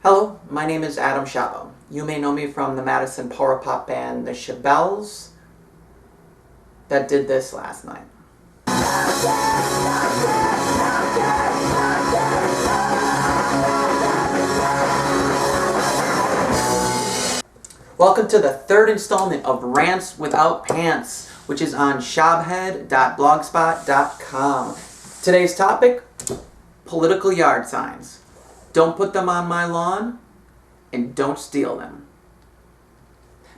Hello, my name is Adam Shabo. You may know me from the Madison power pop band The Shabelles that did this last night. Welcome to the third installment of Rants Without Pants, which is on shabhead.blogspot.com. Today's topic, political yard signs. Don't put them on my lawn, and don't steal them.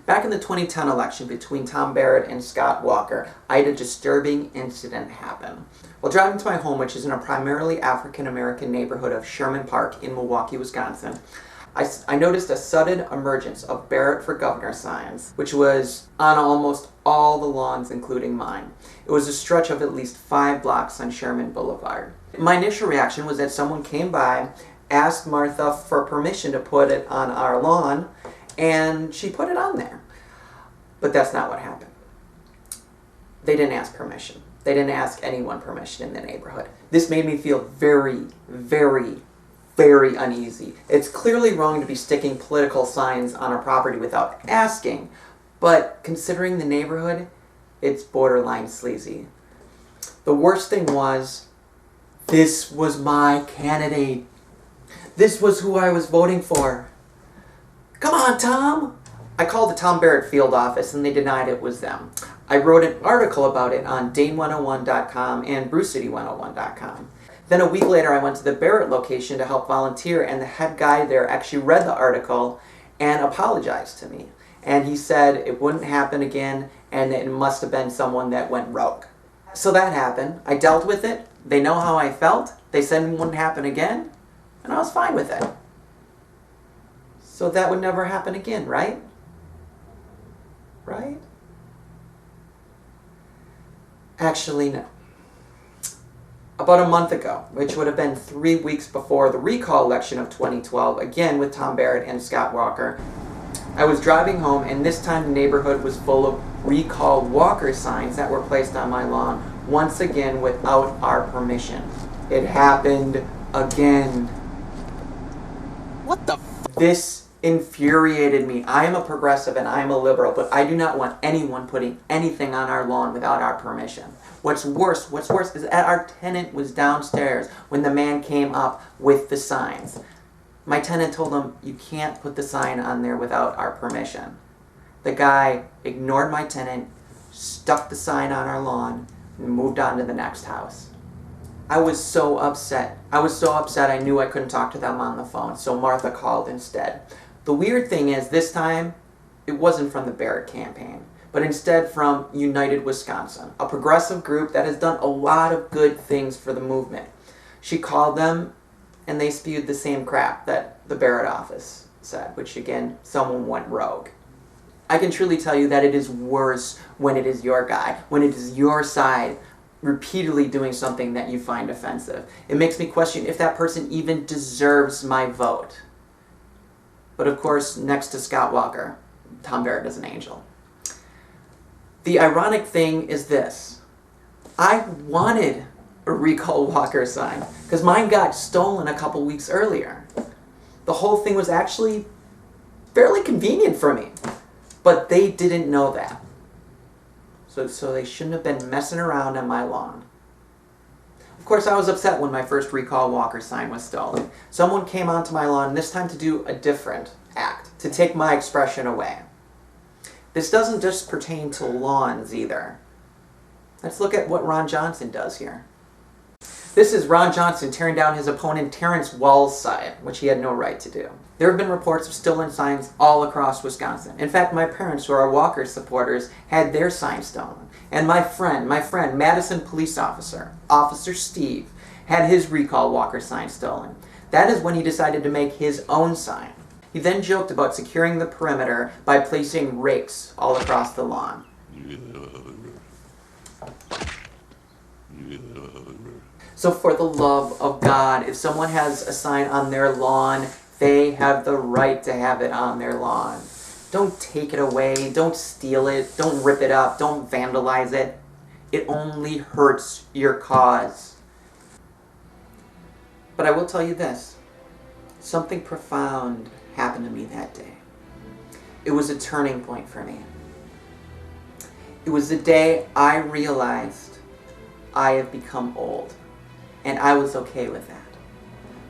Back in the 2010 election between Tom Barrett and Scott Walker, I had a disturbing incident happen. While driving to my home, which is in a primarily African-American neighborhood of Sherman Park in Milwaukee, Wisconsin, I noticed a sudden emergence of Barrett for Governor signs, which was on almost all the lawns, including mine. It was a stretch of at least 5 blocks on Sherman Boulevard. My initial reaction was that someone came by, asked Martha for permission to put it on our lawn, and she put it on there. But that's not what happened. They didn't ask permission. They didn't ask anyone permission in the neighborhood. This made me feel very, very, very uneasy. It's clearly wrong to be sticking political signs on a property without asking, but considering the neighborhood, it's borderline sleazy. The worst thing was, this was my candidate. This was who I was voting for. Come on, Tom! I called the Tom Barrett field office and they denied it was them. I wrote an article about it on Dane101.com and BruceCity101.com. Then a week later I went to the Barrett location to help volunteer, and the head guy there actually read the article and apologized to me. And he said it wouldn't happen again and it must have been someone that went rogue. So that happened. I dealt with it. They know how I felt. They said it wouldn't happen again. And I was fine with it. So that would never happen again, right? Right? Actually, no. About a month ago, which would have been 3 weeks before the recall election of 2012, again with Tom Barrett and Scott Walker, I was driving home, and this time the neighborhood was full of recall Walker signs that were placed on my lawn, once again without our permission. It happened again. What the f? This infuriated me. I am a progressive and I am a liberal, but I do not want anyone putting anything on our lawn without our permission. What's worse is that our tenant was downstairs when the man came up with the signs. My tenant told him, you can't put the sign on there without our permission. The guy ignored my tenant, stuck the sign on our lawn, and moved on to the next house. I was so upset. I knew I couldn't talk to them on the phone, so Martha called instead. The weird thing is, this time, it wasn't from the Barrett campaign, but instead from United Wisconsin, a progressive group that has done a lot of good things for the movement. She called them, and they spewed the same crap that the Barrett office said, which again, someone went rogue. I can truly tell you that it is worse when it is your guy, when it is your side, repeatedly doing something that you find offensive. It makes me question if that person even deserves my vote. But of course, next to Scott Walker, Tom Barrett is an angel. The ironic thing is this. I wanted a recall Walker sign because mine got stolen a couple weeks earlier. The whole thing was actually fairly convenient for me, but they didn't know that. So they shouldn't have been messing around on my lawn. Of course, I was upset when my first recall Walker sign was stolen. Someone came onto my lawn, this time to do a different act, to take my expression away. This doesn't just pertain to lawns either. Let's look at what Ron Johnson does here. This is Ron Johnson tearing down his opponent Terrence Wall's sign, which he had no right to do. There have been reports of stolen signs all across Wisconsin. In fact, my parents, who are Walker supporters, had their sign stolen. And my friend, Madison police officer, Officer Steve, had his recall Walker sign stolen. That is when he decided to make his own sign. He then joked about securing the perimeter by placing rakes all across the lawn. So for the love of God, if someone has a sign on their lawn, they have the right to have it on their lawn. Don't take it away, don't steal it, don't rip it up, don't vandalize it. It only hurts your cause. But I will tell you this. something profound happened to me that day. It was a turning point for me. It was the day I realized I have become old, and I was okay with that.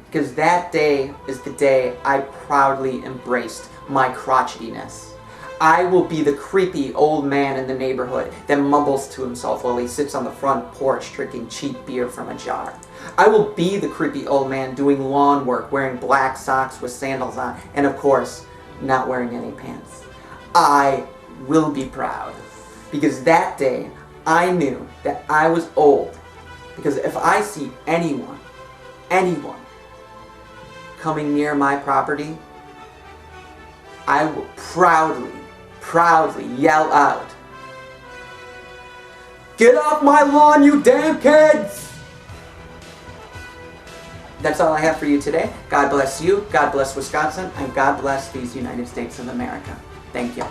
Because that day is the day I proudly embraced my crotchetiness. I will be the creepy old man in the neighborhood that mumbles to himself while he sits on the front porch drinking cheap beer from a jar. I will be the creepy old man doing lawn work, wearing black socks with sandals on, and of course, not wearing any pants. I will be proud, because that day I knew that I was old. Because if I see anyone coming near my property, I will proudly yell out, "Get off my lawn, you damn kids!" That's all I have for you today. God bless you, God bless Wisconsin, and God bless these United States of America. Thank you.